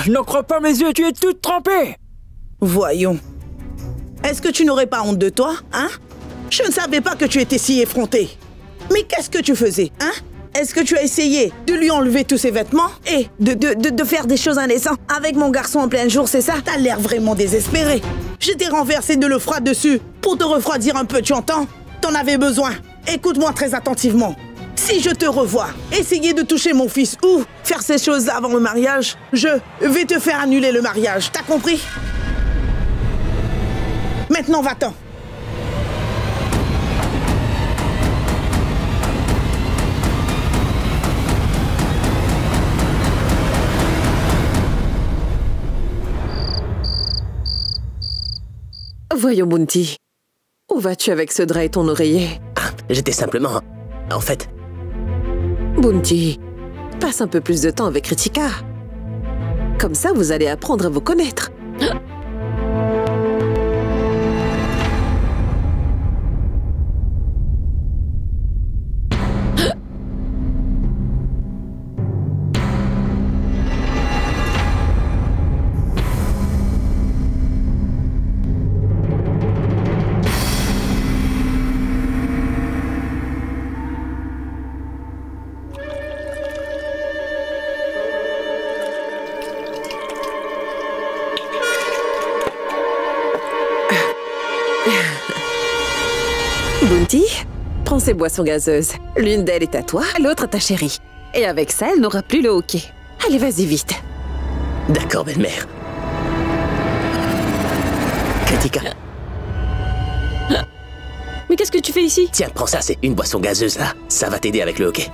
Je n'en crois pas mes yeux, tu es toute trempée. Voyons. Est-ce que tu n'aurais pas honte de toi, hein? Je ne savais pas que tu étais si effrontée. Mais qu'est-ce que tu faisais, hein? Est-ce que tu as essayé de lui enlever tous ses vêtements et de faire des choses indécentes avec mon garçon en plein jour, c'est ça? T'as l'air vraiment désespéré. Je t'ai renversé de l'eau froide dessus pour te refroidir un peu, tu entends? T'en avais besoin. Écoute-moi très attentivement. Si je te revois essayer de toucher mon fils ou faire ces choses-là avant le mariage, je vais te faire annuler le mariage. T'as compris? Maintenant, va-t'en. Voyons, Bounty. Où vas-tu avec ce drap et ton oreiller? Ah, j'étais simplement... En fait... Bounty, passe un peu plus de temps avec Kritika. Comme ça, vous allez apprendre à vous connaître. Bounty, prends ces boissons gazeuses. L'une d'elles est à toi, l'autre à ta chérie. Et avec ça, elle n'aura plus le hockey. Allez, vas-y vite. D'accord, belle-mère. Kritika. Mais qu'est-ce que tu fais ici? Tiens, prends ça, c'est une boisson gazeuse, là. Ça va t'aider avec le hockey.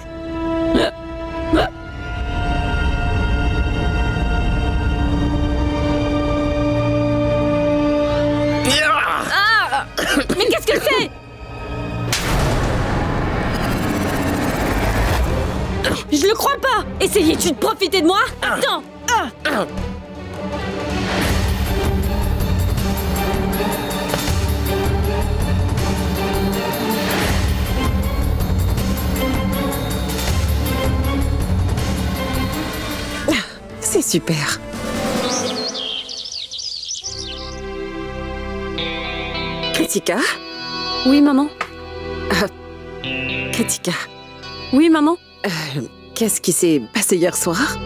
Mais qu'est-ce que c'est? Je le crois pas! Essayais-tu de profiter de moi? Attends! C'est super. Kritika? Oui, maman? Kritika, Oui, maman? qu'est-ce qui s'est passé hier soir?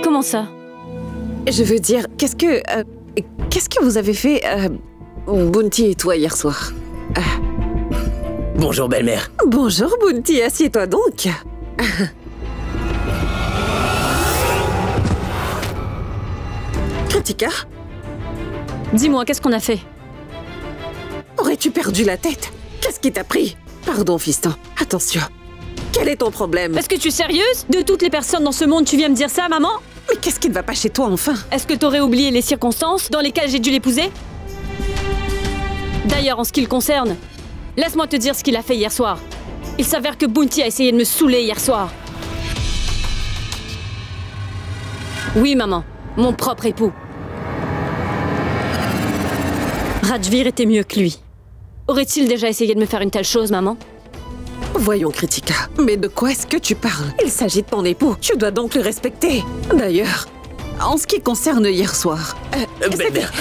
Comment ça? Je veux dire, qu'est-ce que vous avez fait, Bounty et toi, hier soir? Bonjour, belle-mère. Bonjour, Bounty, assieds-toi donc. Kritika, Dis-moi, qu'est-ce qu'on a fait? aurais-tu perdu la tête? Qu'est-ce qui t'a pris? Pardon, fiston. Attention. Quel est ton problème? Est-ce que tu es sérieuse? De toutes les personnes dans ce monde, tu viens me dire ça, maman? Mais qu'est-ce qui ne va pas chez toi, enfin? Est-ce que t'aurais oublié les circonstances dans lesquelles j'ai dû l'épouser? D'ailleurs, en ce qui le concerne, laisse-moi te dire ce qu'il a fait hier soir. Il s'avère que Bounty a essayé de me saouler hier soir. Oui, maman, mon propre époux. Rajvir était mieux que lui. Aurait-il déjà essayé de me faire une telle chose, maman? Voyons, Kritika, mais de quoi est-ce que tu parles? Il s'agit de ton époux, tu dois donc le respecter. D'ailleurs, en ce qui concerne hier soir... Belle-mère.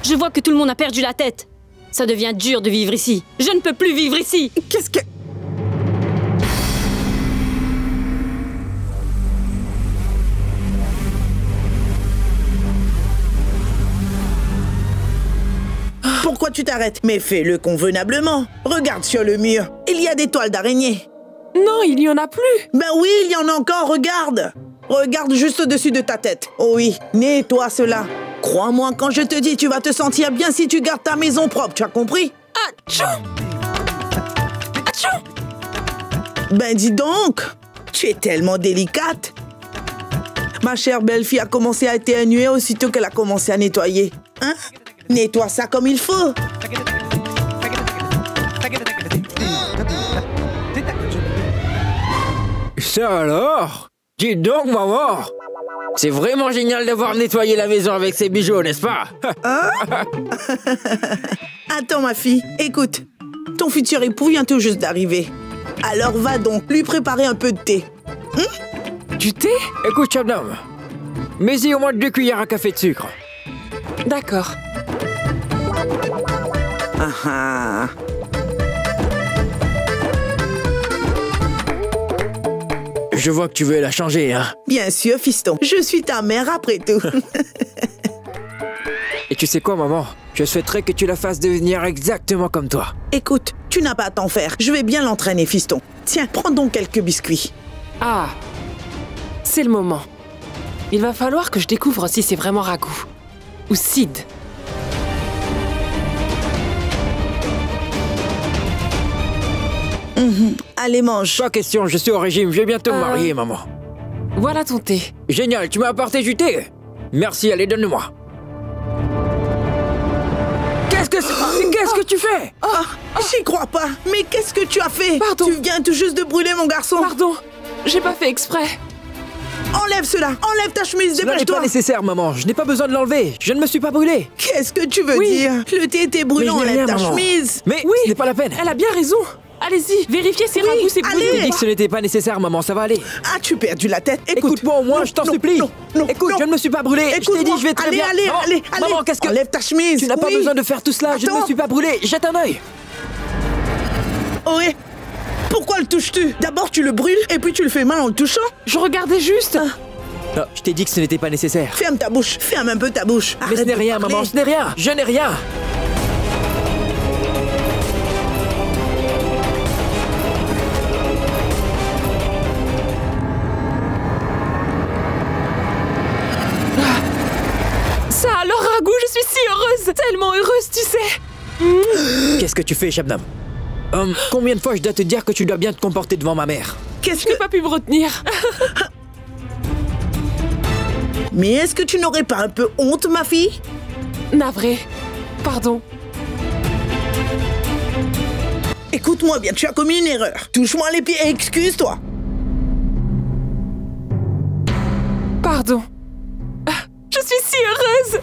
Je vois que tout le monde a perdu la tête. Ça devient dur de vivre ici. Je ne peux plus vivre ici. Qu'est-ce que... Pourquoi tu t'arrêtes? Mais fais-le convenablement. Regarde sur le mur. Il y a des toiles d'araignée. Non, il n'y en a plus. Ben oui, il y en a encore, regarde. Regarde juste au-dessus de ta tête. Oh oui, nettoie cela. Crois-moi, quand je te dis, tu vas te sentir bien si tu gardes ta maison propre, tu as compris? Atchou! Atchou! Ben dis donc, tu es tellement délicate. Ma chère belle-fille a commencé à éternuer aussitôt qu'elle a commencé à nettoyer. Hein? Nettoie ça comme il faut. Ça alors? Dis donc, maman! C'est vraiment génial d'avoir nettoyé la maison avec ces bijoux, n'est-ce pas? Attends, ma fille, écoute. Ton futur époux vient tout juste d'arriver. Alors va donc lui préparer un peu de thé. Du thé? Écoute, Shabnam, mets-y au moins 2 cuillères à café de sucre. D'accord. Ah ah. Je vois que tu veux la changer, hein. Bien sûr, fiston. Je suis ta mère après tout. Et tu sais quoi, maman? Je souhaiterais que tu la fasses devenir exactement comme toi. Écoute, tu n'as pas à t'en faire. Je vais bien l'entraîner, fiston. Tiens, prends donc quelques biscuits. Ah, c'est le moment. Il va falloir que je découvre si c'est vraiment Raghu ou Sid. Allez, mange. Pas question, je suis au régime, je vais bientôt me marier, maman. Voilà ton thé. Génial, tu m'as apporté du thé. Merci, allez, donne-le-moi. Qu'est-ce que tu fais? Ah, j'y crois pas. Mais qu'est-ce que tu as fait? Pardon. Tu viens tout juste de brûler mon garçon. Pardon, j'ai pas fait exprès. Enlève cela. Enlève ta chemise, Cela n'est pas dépêche-toi. nécessaire, maman. Je n'ai pas besoin de l'enlever. Je ne me suis pas brûlé. Qu'est-ce que tu veux Oui. dire? Le thé était Mais brûlant, je n'ai enlève rien, ta maman. chemise. Mais Oui. ce n'est pas la peine. Elle a bien raison. Allez-y, vérifiez si Raghu s'est brûlé. allez. Je t'ai dit que ce n'était pas nécessaire, maman. Ça va aller. As-tu perdu la tête? Écoute. Écoute-moi au moins, Non, je t'en non, supplie. non, non, Écoute, non. je ne me suis pas brûlé. Je t'ai Écoute-moi. dit, je vais très allez, bien. Allez, Maman, allez, allez. maman, qu'est-ce que... Enlève ta chemise. Tu n'as pas Oui. besoin de faire tout cela. Je ne me Attends. suis pas brûlé. Jette un œil. Oui. Pourquoi le touches-tu? D'abord, tu le brûles et puis tu le fais mal en le touchant. Je regardais juste. Non, je t'ai dit que ce n'était pas nécessaire. Ferme ta bouche. Ferme un peu ta bouche. Mais ce Arrête n'est de rien, parler. maman. Ce n'est rien. Je n'ai rien. Ça alors, Raghu, je suis si heureuse. Tellement heureuse, tu sais. Qu'est-ce que tu fais, Shabnam? Combien de fois je dois te dire que tu dois bien te comporter devant ma mère? Qu'est-ce Je n'ai que... pas pu me retenir. Mais est-ce que tu n'aurais pas un peu honte, ma fille? Navré. Pardon. Écoute-moi bien, tu as commis une erreur. Touche-moi les pieds et excuse-toi. Pardon. Je suis si heureuse.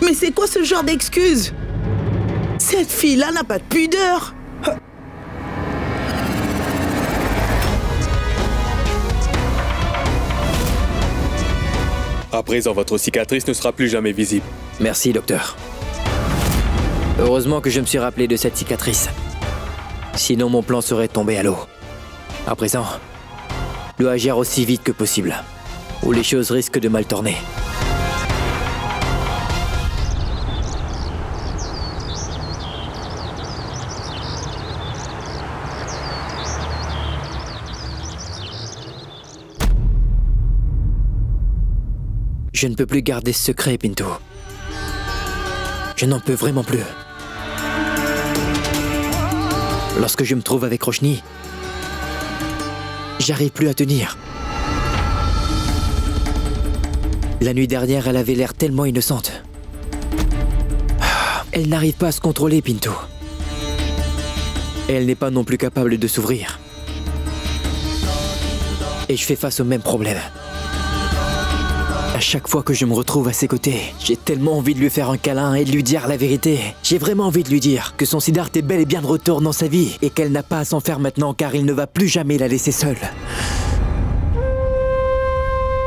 Mais c'est quoi ce genre d'excuse? Cette fille-là n'a pas de pudeur. À présent, votre cicatrice ne sera plus jamais visible. Merci, docteur. Heureusement que je me suis rappelé de cette cicatrice. Sinon, mon plan serait tombé à l'eau. À présent, je dois agir aussi vite que possible, ou les choses risquent de mal tourner. Je ne peux plus garder ce secret, Pinto. Je n'en peux vraiment plus. Lorsque je me trouve avec Roshni, j'arrive plus à tenir. La nuit dernière, elle avait l'air tellement innocente. Elle n'arrive pas à se contrôler, Pinto. Et elle n'est pas non plus capable de s'ouvrir. Et je fais face au même problème. À chaque fois que je me retrouve à ses côtés, j'ai tellement envie de lui faire un câlin et de lui dire la vérité. J'ai vraiment envie de lui dire que son Siddharth est bel et bien de retour dans sa vie et qu'elle n'a pas à s'en faire maintenant car il ne va plus jamais la laisser seule.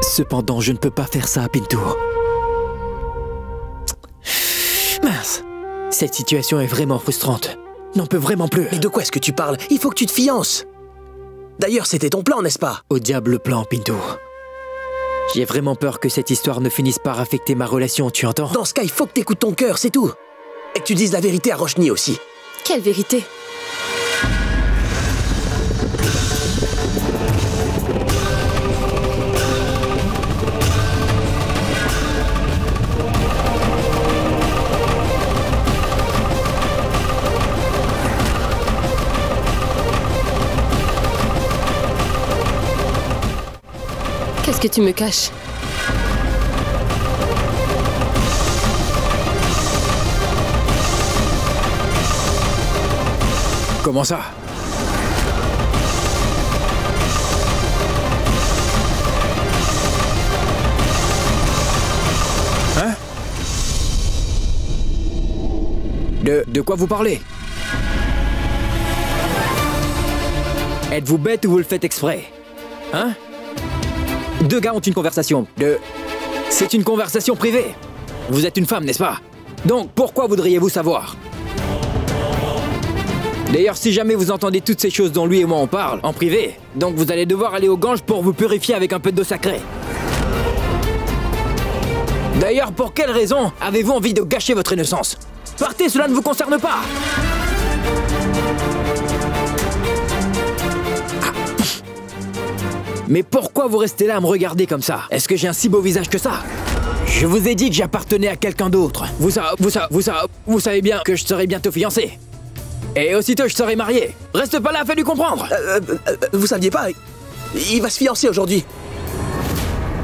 Cependant, je ne peux pas faire ça à Pinto. Mince. Cette situation est vraiment frustrante. N'en peux vraiment plus. Mais de quoi est-ce que tu parles? Il faut que tu te fiances. D'ailleurs, c'était ton plan, n'est-ce pas? Au diable le plan, Pinto. J'ai vraiment peur que cette histoire ne finisse par affecter ma relation, tu entends? Dans ce cas, il faut que t'écoutes ton cœur, c'est tout. Et que tu dises la vérité à Roshni aussi. Quelle vérité? Qu'est-ce que tu me caches? Comment ça? Hein? De quoi vous parlez? Êtes-vous bête ou vous le faites exprès? Hein? Deux gars ont une conversation. C'est une conversation privée. Vous êtes une femme, n'est-ce pas? Donc, pourquoi voudriez-vous savoir? D'ailleurs, si jamais vous entendez toutes ces choses dont lui et moi on parle, en privé, donc vous allez devoir aller au Gange pour vous purifier avec un peu d'eau sacrée. D'ailleurs, pour quelle raison avez-vous envie de gâcher votre innocence? Partez, cela ne vous concerne pas! Mais pourquoi vous restez là à me regarder comme ça? Est-ce que j'ai un si beau visage que ça? Je vous ai dit que j'appartenais à quelqu'un d'autre. Vous savez bien que je serai bientôt fiancé. Et aussitôt je serai marié. Reste pas là, fais-lui comprendre. Vous saviez pas? Il va se fiancer aujourd'hui.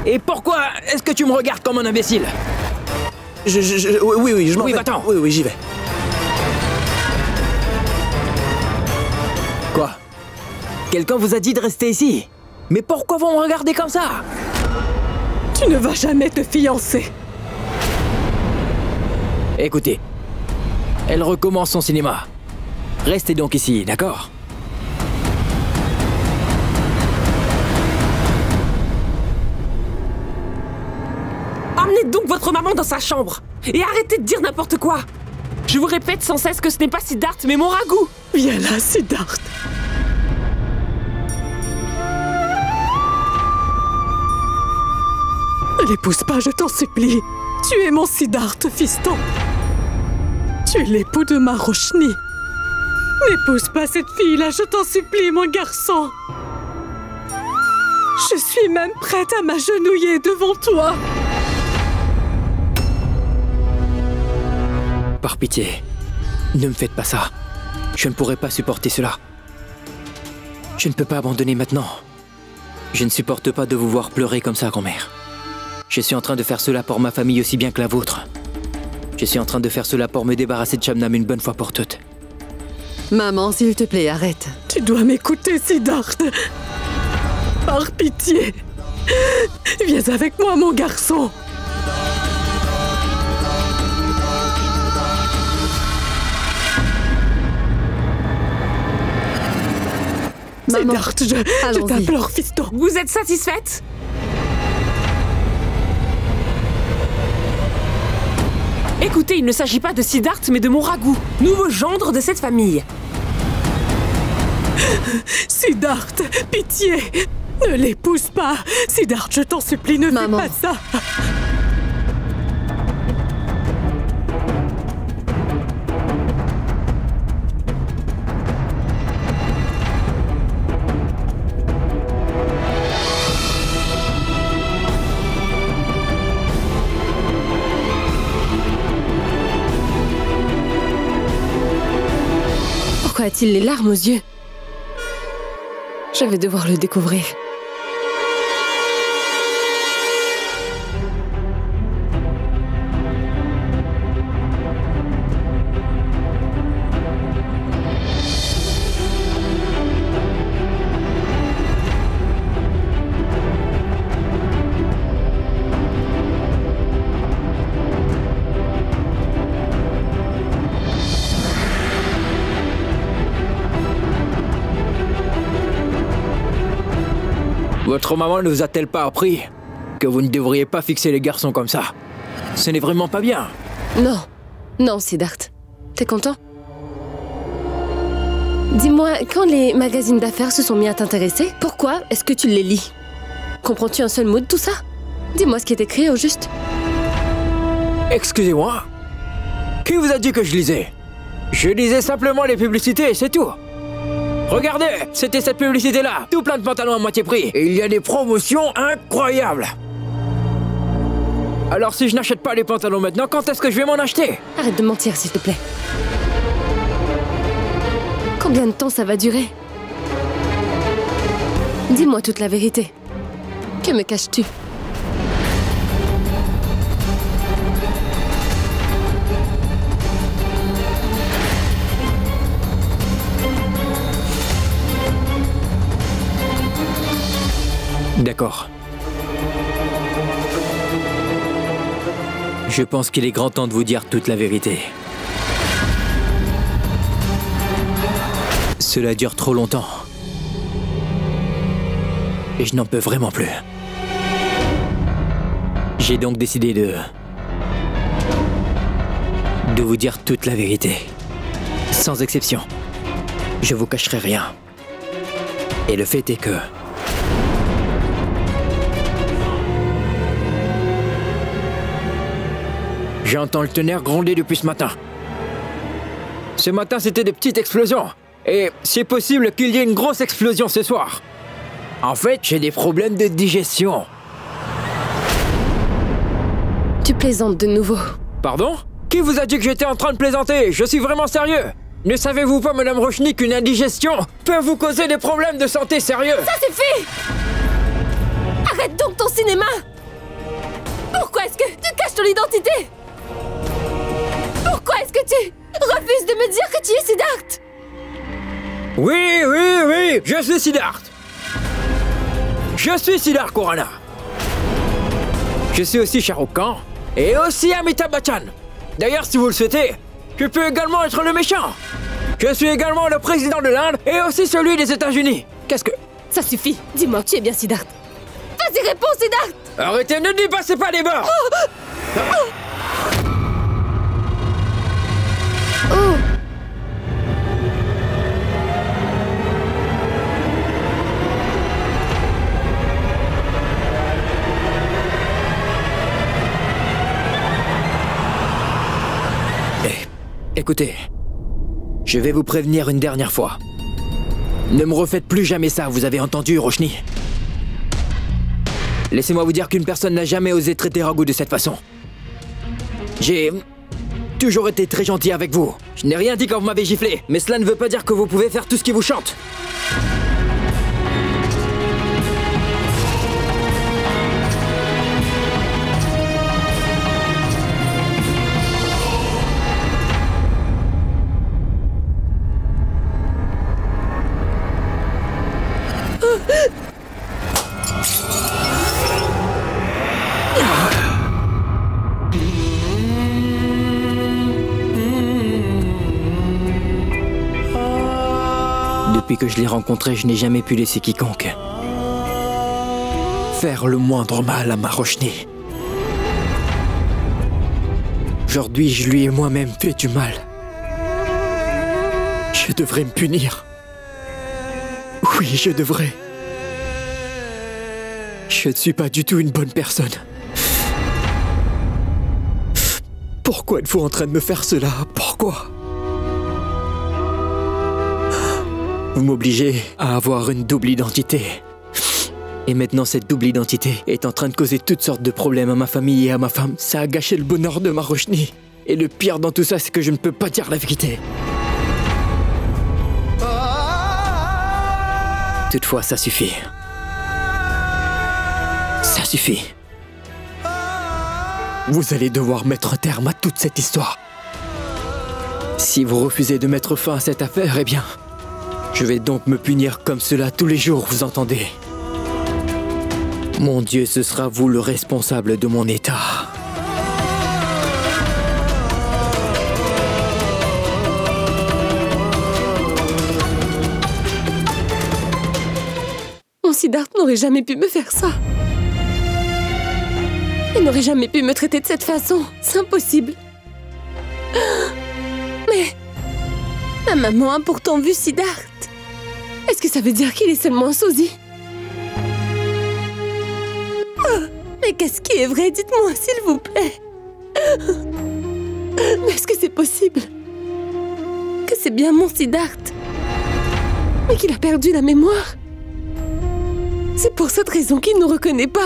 Et pourquoi est-ce que tu me regardes comme un imbécile? Oui, je m'en vais. Oui, va-t'en. Oui, j'y vais. Quoi? Quelqu'un vous a dit de rester ici? Mais pourquoi vous me regardez comme ça? Tu ne vas jamais te fiancer. Écoutez, elle recommence son cinéma. Restez donc ici, d'accord? Emmenez donc votre maman dans sa chambre et arrêtez de dire n'importe quoi. Je vous répète sans cesse que ce n'est pas Siddharth, mais mon ragoût. Viens là, Siddharth. Ne l'épouse pas, je t'en supplie. Tu es mon Siddharth, fiston. Tu es l'époux de ma Roshni. N'épouse pas cette fille-là, je t'en supplie, mon garçon. Je suis même prête à m'agenouiller devant toi. Par pitié, ne me faites pas ça. Je ne pourrai pas supporter cela. Je ne peux pas abandonner maintenant. Je ne supporte pas de vous voir pleurer comme ça, grand-mère. Je suis en train de faire cela pour ma famille aussi bien que la vôtre. Je suis en train de faire cela pour me débarrasser de Shabnam une bonne fois pour toutes. Maman, s'il te plaît, arrête. Tu dois m'écouter, Siddharth. Par pitié. Viens avec moi, mon garçon. Maman, Siddharth, je t'implore, fiston. Vous êtes satisfaite? Écoutez, il ne s'agit pas de Siddharth, mais de mon ragoût, nouveau gendre de cette famille. Siddharth, pitié. Ne l'épouse pas. Siddharth, je t'en supplie, ne fais pas ça. Pourquoi a-t-il les larmes aux yeux? Je vais devoir le découvrir. Votre maman ne vous a-t-elle pas appris que vous ne devriez pas fixer les garçons comme ça? Ce n'est vraiment pas bien. Non. Non, Siddharth. T'es content? Dis-moi, quand les magazines d'affaires se sont mis à t'intéresser, pourquoi est-ce que tu les lis? Comprends-tu un seul mot de tout ça? Dis-moi ce qui est écrit au juste. Excusez-moi? Qui vous a dit que je lisais? Je lisais simplement les publicités, c'est tout. Regardez, c'était cette publicité-là, tout plein de pantalons à moitié prix. Et il y a des promotions incroyables. Alors si je n'achète pas les pantalons maintenant, quand est-ce que je vais m'en acheter? Arrête de mentir, s'il te plaît. Combien de temps ça va durer? Dis-moi toute la vérité. Que me caches-tu? D'accord. Je pense qu'il est grand temps de vous dire toute la vérité. Cela dure trop longtemps. Et je n'en peux vraiment plus. J'ai donc décidé de vous dire toute la vérité. Sans exception. Je vous cacherai rien. Et le fait est que... J'entends le tonnerre gronder depuis ce matin. Ce matin, c'était des petites explosions. Et c'est possible qu'il y ait une grosse explosion ce soir. En fait, j'ai des problèmes de digestion. Tu plaisantes de nouveau. Pardon? Qui vous a dit que j'étais en train de plaisanter? Je suis vraiment sérieux. Ne savez-vous pas, Madame Rochny, qu'une indigestion peut vous causer des problèmes de santé sérieux? Ça suffit! Arrête donc ton cinéma! Pourquoi est-ce que tu caches ton identité? Pourquoi est-ce que tu refuses de me dire que tu es Siddharth? Oui, je suis Siddharth. Je suis Siddharth Khurana. Je suis aussi Shah Rukh Khan et aussi Amitabh Bachchan. D'ailleurs, si vous le souhaitez, je peux également être le méchant. Je suis également le président de l'Inde et aussi celui des États-Unis. Qu'est-ce que... Ça suffit. Dis-moi que tu es bien Siddharth. Vas-y, réponds, Siddharth! Arrêtez, ne dépassez pas les bords. Oh! Écoutez, je vais vous prévenir une dernière fois. Ne me refaites plus jamais ça, vous avez entendu, Roshni? Laissez-moi vous dire qu'une personne n'a jamais osé traiter Raghu de cette façon. J'ai toujours été très gentil avec vous. Je n'ai rien dit quand vous m'avez giflé, mais cela ne veut pas dire que vous pouvez faire tout ce qui vous chante. Depuis que je l'ai rencontré, je n'ai jamais pu laisser quiconque faire le moindre mal à ma Roshni. Aujourd'hui, je lui ai moi-même fait du mal. Je devrais me punir. Oui, je devrais. Je ne suis pas du tout une bonne personne. Pourquoi êtes-vous en train de me faire cela? Pourquoi? Vous m'obligez à avoir une double identité. Et maintenant, cette double identité est en train de causer toutes sortes de problèmes à ma famille et à ma femme. Ça a gâché le bonheur de ma Roshni. Et le pire dans tout ça, c'est que je ne peux pas dire la vérité. Toutefois, ça suffit. Ça suffit. Vous allez devoir mettre un terme à toute cette histoire. Si vous refusez de mettre fin à cette affaire, eh bien... je vais donc me punir comme cela tous les jours, vous entendez? Mon Dieu, ce sera vous le responsable de mon état. Mon Siddharth n'aurait jamais pu me faire ça. Il n'aurait jamais pu me traiter de cette façon. C'est impossible. Mais... ma maman a pourtant vu Siddharth. Est-ce que ça veut dire qu'il est seulement un sosie? Mais qu'est-ce qui est vrai? Dites-moi, s'il vous plaît. Mais est-ce que c'est possible? Que c'est bien mon Siddharth? Mais qu'il a perdu la mémoire? C'est pour cette raison qu'il ne nous reconnaît pas.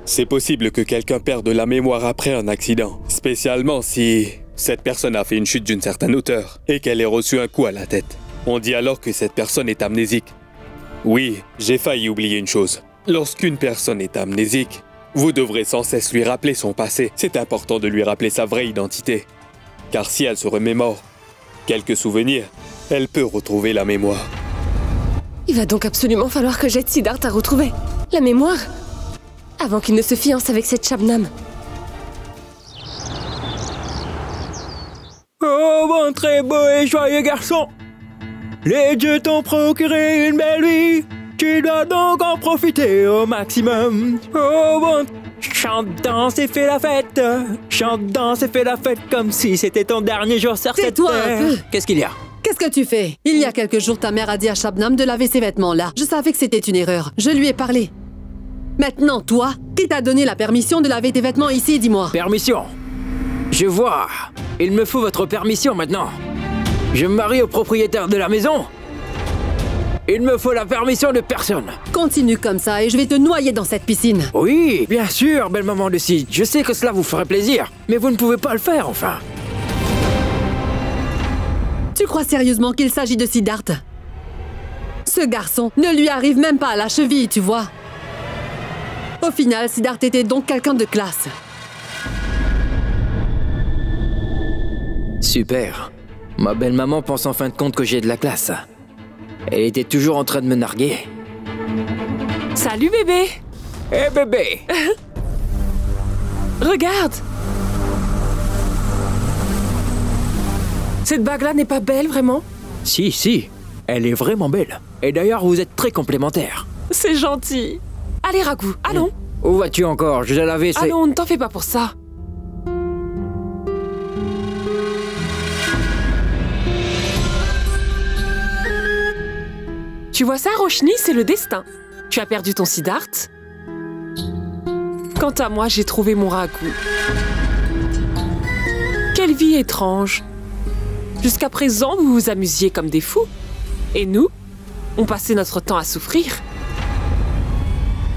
C'est possible que quelqu'un perde la mémoire après un accident, spécialement si cette personne a fait une chute d'une certaine hauteur et qu'elle ait reçu un coup à la tête. On dit alors que cette personne est amnésique. Oui, j'ai failli oublier une chose. Lorsqu'une personne est amnésique, vous devrez sans cesse lui rappeler son passé. C'est important de lui rappeler sa vraie identité. Car si elle se remémore quelques souvenirs, elle peut retrouver la mémoire. Il va donc absolument falloir que j'aide Siddharth à retrouver la mémoire. Avant qu'il ne se fiance avec cette Shabnam. Oh, mon très beau et joyeux garçon! Les dieux t'ont procuré une belle vie. Tu dois donc en profiter au maximum. Oh, bon... Chante, danse et fais la fête. Chante, danse et fais la fête comme si c'était ton dernier jour sur cette Tais-toi terre. un peu. Qu'est-ce qu'il y a? Qu'est-ce que tu fais? Il y a quelques jours, ta mère a dit à Shabnam de laver ses vêtements-là. Je savais que c'était une erreur. Je lui ai parlé. Maintenant, toi, qui t'a donné la permission de laver tes vêtements ici, dis-moi? Permission. Je vois. Il me faut votre permission maintenant. Je me marie au propriétaire de la maison. Il me faut la permission de personne. Continue comme ça et je vais te noyer dans cette piscine. Oui, bien sûr, belle maman de Sid. Je sais que cela vous ferait plaisir, mais vous ne pouvez pas le faire, enfin. Tu crois sérieusement qu'il s'agit de Siddharth? Ce garçon ne lui arrive même pas à la cheville, tu vois. Au final, Siddharth était donc quelqu'un de classe. Super. Ma belle-maman pense en fin de compte que j'ai de la classe. Elle était toujours en train de me narguer. Salut bébé. Eh bébé. Regarde. Cette bague-là n'est pas belle, vraiment? Si, elle est vraiment belle. Et d'ailleurs, vous êtes très complémentaires. C'est gentil. Allez, Raghu, allons. Où vas-tu encore? Je dois laver, c'est... Allons, ne t'en fais pas pour ça. Tu vois ça, Roshni, c'est le destin. Tu as perdu ton Siddharth. Quant à moi, j'ai trouvé mon Raghu. Quelle vie étrange. Jusqu'à présent, vous vous amusiez comme des fous. Et nous, on passait notre temps à souffrir.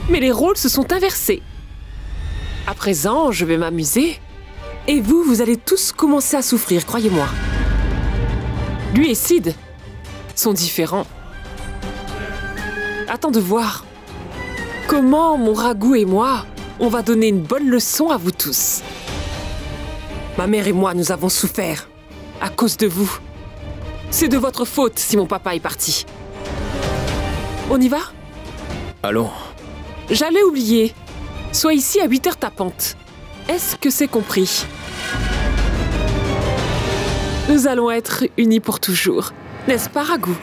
Mais les rôles se sont inversés. À présent, je vais m'amuser. Et vous, vous allez tous commencer à souffrir, croyez-moi. Lui et Sid sont différents. Attends de voir. Comment mon Raghu et moi, on va donner une bonne leçon à vous tous. Ma mère et moi, nous avons souffert. À cause de vous. C'est de votre faute si mon papa est parti. On y va? Allons. J'allais oublier. Sois ici à 8h tapantes. Est-ce que c'est compris? Nous allons être unis pour toujours. N'est-ce pas, Raghu?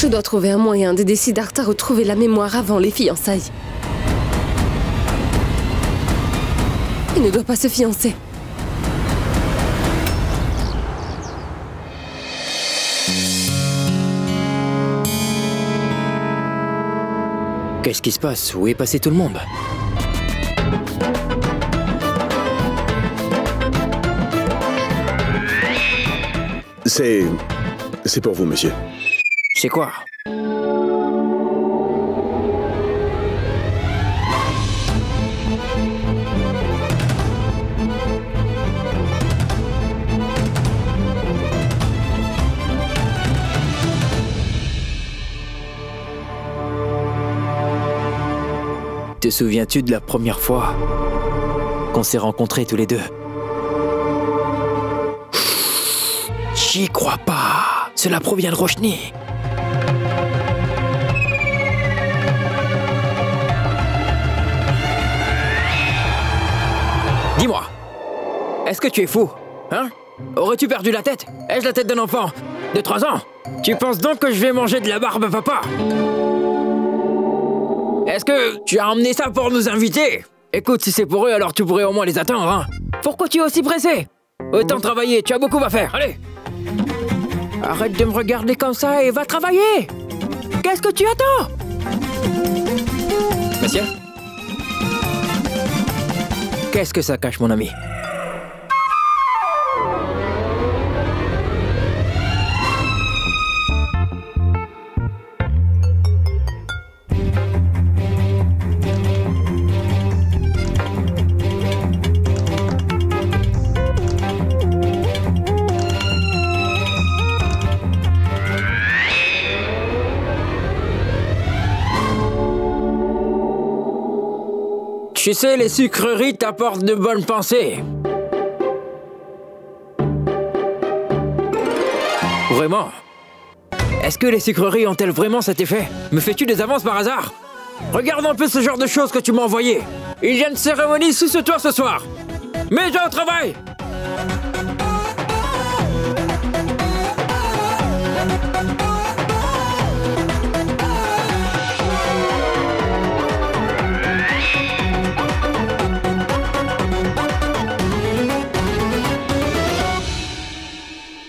Je dois trouver un moyen d'aider Siddharth à retrouver la mémoire avant les fiançailles. Il ne doit pas se fiancer. Qu'est-ce qui se passe? Où est passé tout le monde? C'est pour vous, monsieur. C'est quoi? Te souviens-tu de la première fois qu'on s'est rencontrés tous les deux? J'y crois pas. Cela provient de Roshni. Dis-moi, est-ce que tu es fou? Hein? Aurais-tu perdu la tête? Ai-je la tête d'un enfant de 3 ans? Tu penses donc que je vais manger de la barbe, papa? Est-ce que tu as emmené ça pour nous inviter? Écoute, si c'est pour eux, alors tu pourrais au moins les attendre, hein? Pourquoi tu es aussi pressé? Autant travailler, tu as beaucoup à faire, allez! Arrête de me regarder comme ça et va travailler! Qu'est-ce que tu attends? Monsieur? Qu'est-ce que ça cache, mon ami? Tu sais, les sucreries t'apportent de bonnes pensées. Vraiment? Est-ce que les sucreries ont-elles vraiment cet effet? Me fais-tu des avances par hasard? Regarde un peu ce genre de choses que tu m'as envoyé. Il y a une cérémonie sous ce toit ce soir. Mets-toi au travail!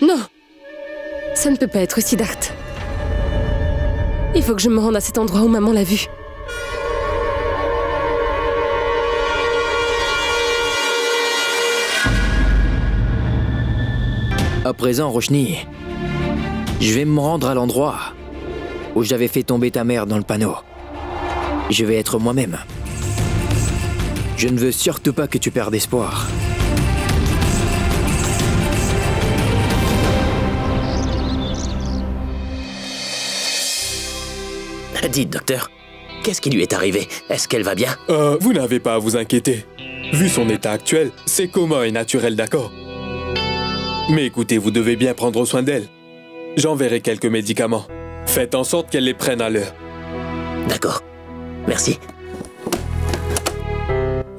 Non! Ça ne peut pas être Siddharth. Il faut que je me rende à cet endroit où maman l'a vu. À présent, Roshni, je vais me rendre à l'endroit où j'avais fait tomber ta mère dans le panneau. Je vais être moi-même. Je ne veux surtout pas que tu perdes espoir. Dites, docteur, qu'est-ce qui lui est arrivé? Est-ce qu'elle va bien? Vous n'avez pas à vous inquiéter. Vu son état actuel, c'est commun et naturel, d'accord? Mais écoutez, vous devez bien prendre soin d'elle. J'enverrai quelques médicaments. Faites en sorte qu'elle les prenne à l'heure. D'accord. Merci.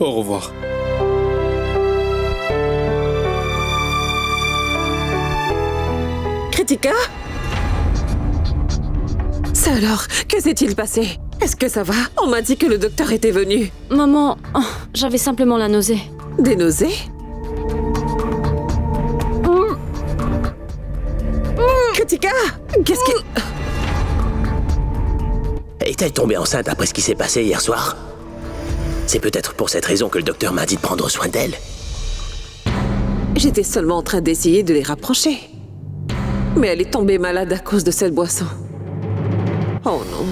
Au revoir. Kritika? Ça alors, que s'est-il passé? Est-ce que ça va? On m'a dit que le docteur était venu. Maman, oh, j'avais simplement la nausée. Des nausées? Kritika? Qu'est-ce qui... Est-elle tombée enceinte après ce qui s'est passé hier soir? C'est peut-être pour cette raison que le docteur m'a dit de prendre soin d'elle. J'étais seulement en train d'essayer de les rapprocher. Mais elle est tombée malade à cause de cette boisson. Oh non.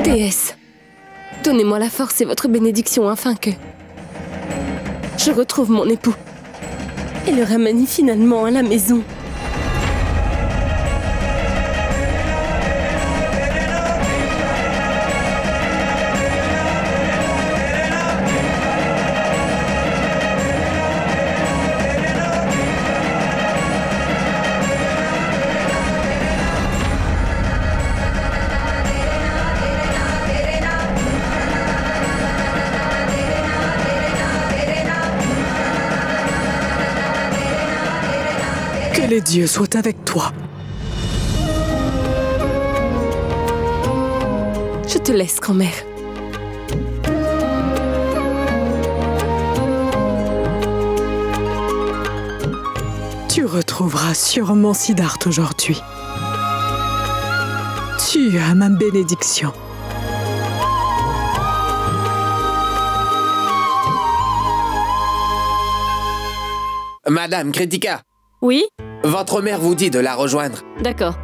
Déesse, donnez-moi la force et votre bénédiction afin que je retrouve mon époux et le ramène finalement à la maison. Que les dieux soient avec toi. Je te laisse, grand-mère. Tu retrouveras sûrement Siddharth aujourd'hui. Tu as ma bénédiction. Madame Kritika, Oui? votre mère vous dit de la rejoindre. D'accord.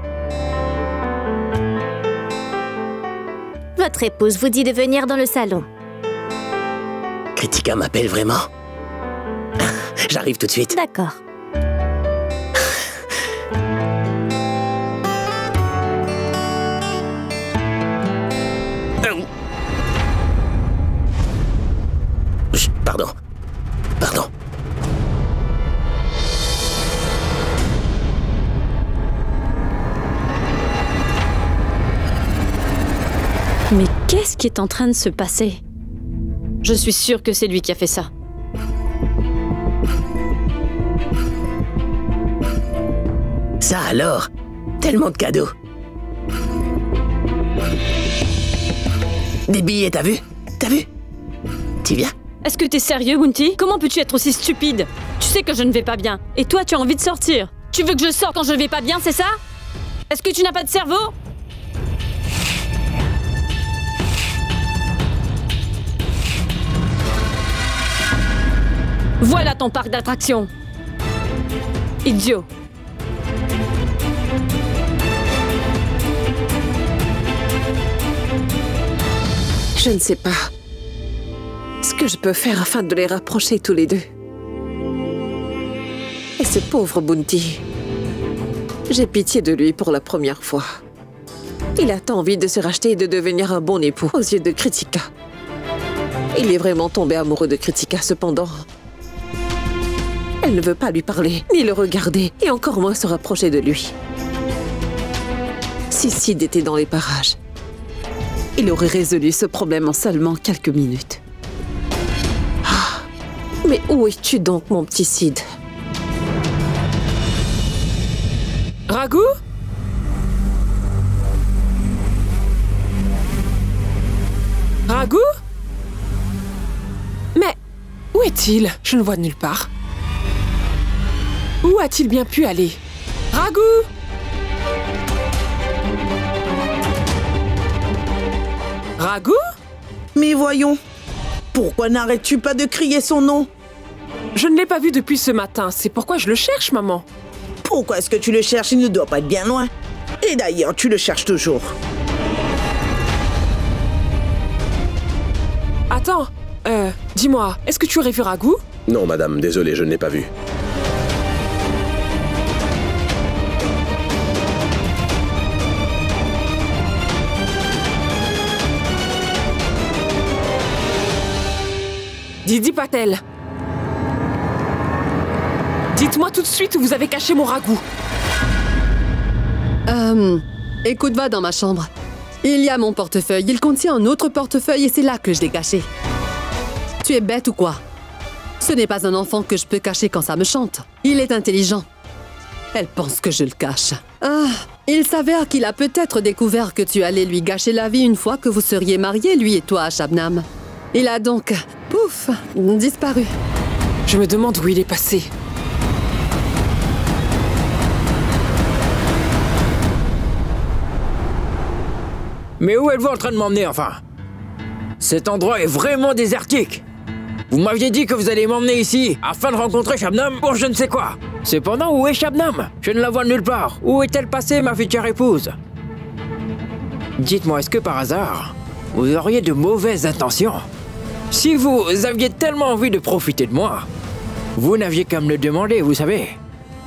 Votre épouse vous dit de venir dans le salon. Kritika m'appelle vraiment? J'arrive tout de suite. D'accord. Mais qu'est-ce qui est en train de se passer? Je suis sûre que c'est lui qui a fait ça. Ça alors? Tellement de cadeaux. Des billets, t'as vu? T'as vu? Tu viens? Est-ce que t'es sérieux, Bounty? Comment peux-tu être aussi stupide? Tu sais que je ne vais pas bien. Et toi, tu as envie de sortir. Tu veux que je sorte quand je vais pas bien, c'est ça? Est-ce que tu n'as pas de cerveau? Voilà ton parc d'attractions. Idiot. Je ne sais pas ce que je peux faire afin de les rapprocher tous les deux. Et ce pauvre Bounty, j'ai pitié de lui pour la première fois. Il a tant envie de se racheter et de devenir un bon époux aux yeux de Kritika. Il est vraiment tombé amoureux de Kritika, cependant. Elle ne veut pas lui parler, ni le regarder, et encore moins se rapprocher de lui. Si Sid était dans les parages, il aurait résolu ce problème en seulement quelques minutes. Ah, mais où es-tu donc, mon petit Sid? Raghu? Raghu? Mais où est-il? Je ne le vois nulle part. Où a-t-il bien pu aller? Raghu? Raghu? Mais voyons, pourquoi n'arrêtes-tu pas de crier son nom? Je ne l'ai pas vu depuis ce matin, c'est pourquoi je le cherche, maman. Pourquoi est-ce que tu le cherches? Il ne doit pas être bien loin. Et d'ailleurs, tu le cherches toujours. Attends, dis-moi, est-ce que tu aurais vu Raghu? Non, madame, désolé, je ne l'ai pas vu. Didi Patel. Dites-moi tout de suite où vous avez caché mon Raghu. Écoute, va dans ma chambre. Il y a mon portefeuille. Il contient un autre portefeuille et c'est là que je l'ai caché. Tu es bête ou quoi? Ce n'est pas un enfant que je peux cacher quand ça me chante. Il est intelligent. Elle pense que je le cache. Ah, il s'avère qu'il a peut-être découvert que tu allais lui gâcher la vie une fois que vous seriez mariés, lui et toi, Shabnam. Il a donc, pouf, disparu. Je me demande où il est passé. Mais où êtes-vous en train de m'emmener, enfin? Cet endroit est vraiment désertique. Vous m'aviez dit que vous alliez m'emmener ici afin de rencontrer Shabnam pour je ne sais quoi. Cependant, où est Shabnam? Je ne la vois nulle part. Où est-elle passée, ma future épouse? Dites-moi, est-ce que par hasard, vous auriez de mauvaises intentions? Si vous aviez tellement envie de profiter de moi, vous n'aviez qu'à me le demander, vous savez.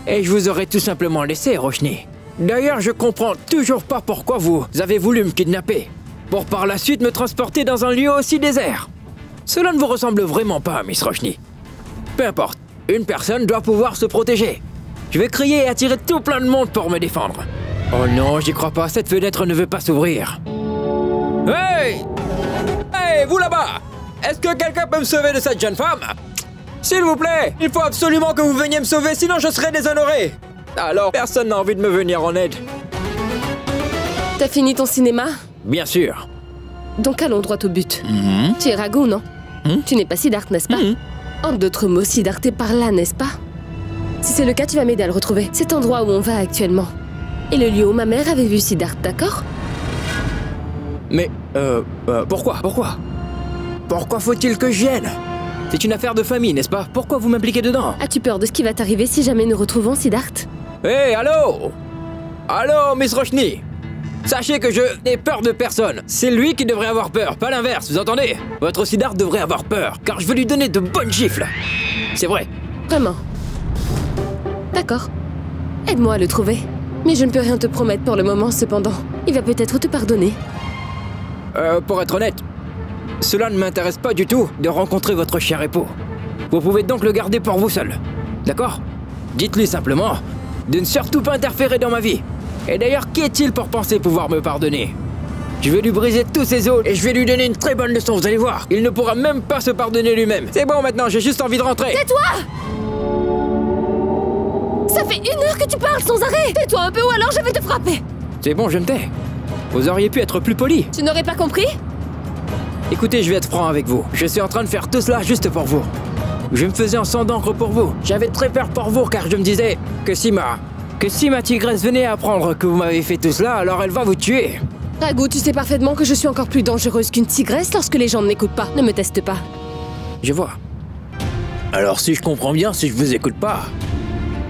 Et je vous aurais tout simplement laissé, Roshni. D'ailleurs, je comprends toujours pas pourquoi vous avez voulu me kidnapper, pour par la suite me transporter dans un lieu aussi désert. Cela ne vous ressemble vraiment pas, Miss Roshni. Peu importe, une personne doit pouvoir se protéger. Je vais crier et attirer tout plein de monde pour me défendre. Oh non, j'y crois pas, cette fenêtre ne veut pas s'ouvrir. Hey! Hey, vous là-bas! Est-ce que quelqu'un peut me sauver de cette jeune femme? S'il vous plaît, il faut absolument que vous veniez me sauver, sinon je serai déshonoré. Alors, personne n'a envie de me venir en aide. T'as fini ton cinéma? Bien sûr. Donc allons droit au but. Tu es Raghu, non? Tu n'es pas Siddharth, n'est-ce pas? En d'autres mots, Siddharth est par là, n'est-ce pas? Si c'est le cas, tu vas m'aider à le retrouver. Cet endroit où on va actuellement. Et le lieu où ma mère avait vu Siddharth, d'accord? Mais, pourquoi? Pourquoi faut-il que je vienne? C'est une affaire de famille, n'est-ce pas? Pourquoi vous m'impliquez dedans? As-tu peur de ce qui va t'arriver si jamais nous retrouvons Siddharth? Hé, allô? Allô, Miss Roshni? Sachez que je n'ai peur de personne. C'est lui qui devrait avoir peur, pas l'inverse, vous entendez? Votre Siddharth devrait avoir peur, car je veux lui donner de bonnes gifles. C'est vrai. Vraiment? D'accord. Aide-moi à le trouver. Mais je ne peux rien te promettre pour le moment, cependant. Il va peut-être te pardonner. Pour être honnête, cela ne m'intéresse pas du tout de rencontrer votre cher époux. Vous pouvez donc le garder pour vous seul. D'accord? Dites-lui simplement de ne surtout pas interférer dans ma vie. Et d'ailleurs, qui est-il pour penser pouvoir me pardonner? Je vais lui briser tous ses os et je vais lui donner une très bonne leçon, vous allez voir. Il ne pourra même pas se pardonner lui-même. C'est bon maintenant, j'ai juste envie de rentrer. Tais-toi! Ça fait 1 heure que tu parles sans arrêt. Tais-toi un peu ou alors je vais te frapper. C'est bon, je me tais. Vous auriez pu être plus poli. Tu n'aurais pas compris? Écoutez, je vais être franc avec vous. Je suis en train de faire tout cela juste pour vous. Je me faisais un sang d'encre pour vous. J'avais très peur pour vous car je me disais que si ma tigresse venait à apprendre que vous m'avez fait tout cela, alors elle va vous tuer. Ragout, tu sais parfaitement que je suis encore plus dangereuse qu'une tigresse lorsque les gens ne m'écoutent pas. Ne me teste pas. Je vois. Alors si je comprends bien, si je vous écoute pas,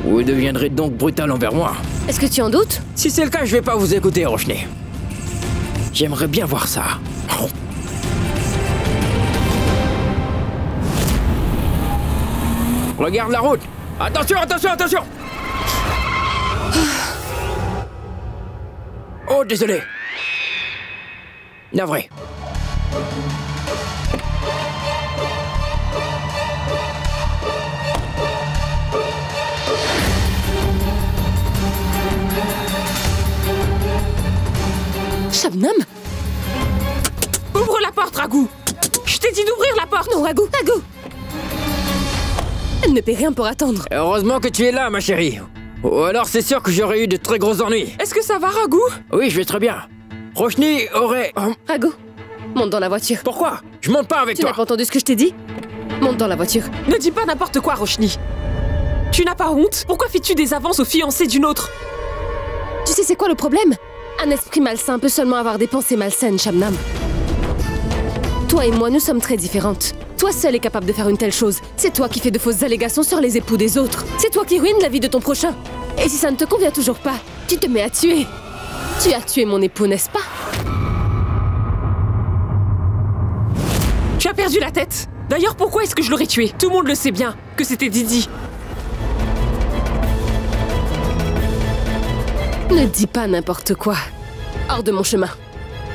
vous deviendrez donc brutal envers moi. Est-ce que tu en doutes? Si c'est le cas, je vais pas vous écouter, Roshni. J'aimerais bien voir ça. Regarde la route. Attention, attention, attention. Oh, désolé. Navré. Shabnam? Ouvre la porte, Ragout. Je t'ai dit d'ouvrir la porte. Non, Ragout, Ragout. Elle ne paie rien pour attendre. Heureusement que tu es là, ma chérie. Ou alors c'est sûr que j'aurais eu de très gros ennuis. Est-ce que ça va, Ragout? Oui, je vais très bien. Roshni aurait... Ragout, monte dans la voiture. Pourquoi? Je monte pas avec Tu toi. n'as pas entendu ce que je t'ai dit? Monte dans la voiture. Ne dis pas n'importe quoi, Roshni. Tu n'as pas honte? Pourquoi fais-tu des avances aux fiancés d'une autre? Tu sais c'est quoi le problème? Un esprit malsain peut seulement avoir des pensées malsaines, Shabnam. Toi et moi, nous sommes très différentes. Toi seul est capable de faire une telle chose. C'est toi qui fais de fausses allégations sur les époux des autres. C'est toi qui ruines la vie de ton prochain. Et si ça ne te convient toujours pas, tu te mets à tuer. Tu as tué mon époux, n'est-ce pas? Tu as perdu la tête. D'ailleurs, pourquoi est-ce que je l'aurais tué? Tout le monde le sait bien, que c'était Didi. Ne dis pas n'importe quoi. Hors de mon chemin.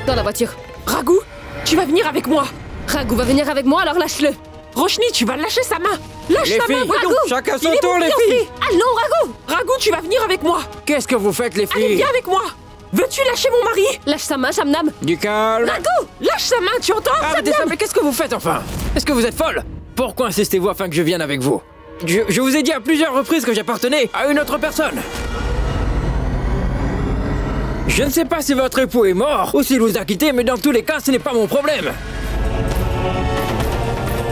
Dans la voiture. Ragout, tu vas venir avec moi. Ragout va venir avec moi, alors lâche-le. Roshni, tu vas lâcher sa main. Lâche Les sa filles, main, Ragout. chacun son Il est tour, mon les fiancé. filles. Allons, Ragout. Ragout, tu vas venir avec moi. Qu'est-ce que vous faites, les Allez, filles? viens avec moi. Veux-tu lâcher mon mari? Lâche sa main, Shabnam. Du calme. Ragout, lâche sa main, tu entends? Arrêtez ça, mais qu'est-ce que vous faites enfin? Est-ce que vous êtes folle? Pourquoi insistez-vous afin que je vienne avec vous? Je vous ai dit à plusieurs reprises que j'appartenais à une autre personne. Je ne sais pas si votre époux est mort ou s'il vous a quitté, mais dans tous les cas, ce n'est pas mon problème.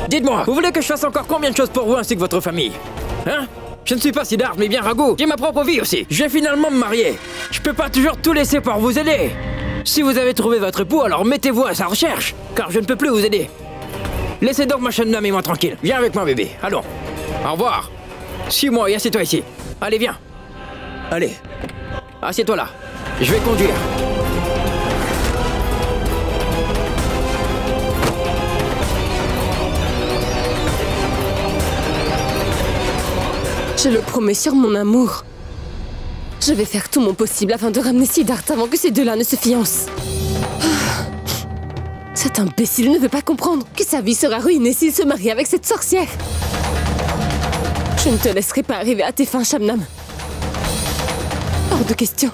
Dites-moi, vous voulez que je fasse encore combien de choses pour vous ainsi que votre famille? Hein? Je ne suis pas Siddharth, mais bien Ragout. J'ai ma propre vie aussi. Je vais finalement me marier. Je peux pas toujours tout laisser pour vous aider. Si vous avez trouvé votre époux, alors mettez-vous à sa recherche, car je ne peux plus vous aider. Laissez donc ma Shabnam et moi tranquille. Viens avec moi, bébé. Allons. Au revoir. Suis-moi et assieds-toi ici. Allez, viens. Allez. Assieds-toi là. Je vais conduire. Je le promets sur mon amour. Je vais faire tout mon possible afin de ramener Siddharth avant que ces deux-là ne se fiancent. Cet imbécile ne veut pas comprendre que sa vie sera ruinée s'il se marie avec cette sorcière. Je ne te laisserai pas arriver à tes fins, Shabnam. Hors de question.